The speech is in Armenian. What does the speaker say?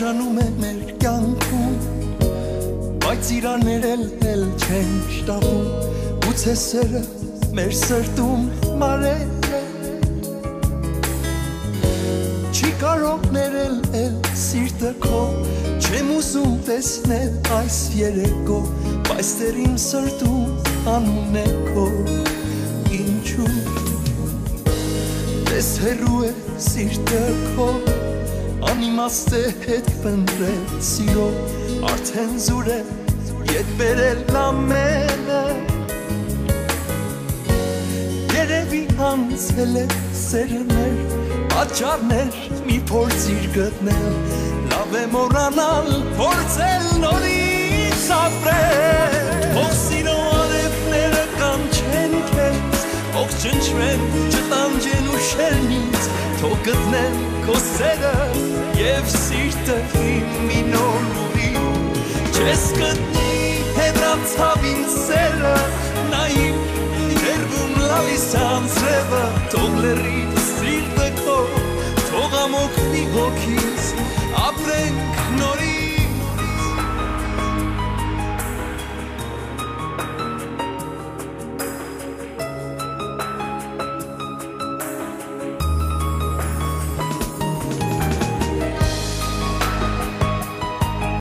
Արժանում է մեր կյանքում Բայց իրաններ էլ չեն շտապում Գուցե սերը մեր սրտում մարել է Չի կարող ներել էլ սիրտը քո Չեմ ուզում տեսնել այս երեկո Բայց դեր իմ սրտում անուն է քո Ինչու Դες հեռու է սիրտը քո Անիմաստ է հետ պնդրել սիրո Արդեն զուր է ետ բերել ամենը Երևի անցել է սերներ Պատճառներ մի փորձիր գտնել Լավ է մոռանալ փորձել նորից ապրել Ող սիրո արևները կանչեն քեզ Ող ճնչվեն չտանջեն ուշերնից Թող գտնեն քո սերը և սիրտը իմ մի նոր ուրին Չես գտնի հետացավ իմ սերը Նայիր երվում լալիս անձրևը Թող լրի սիրտը քո Թող ամոքվի հոգիս ապրենք նորից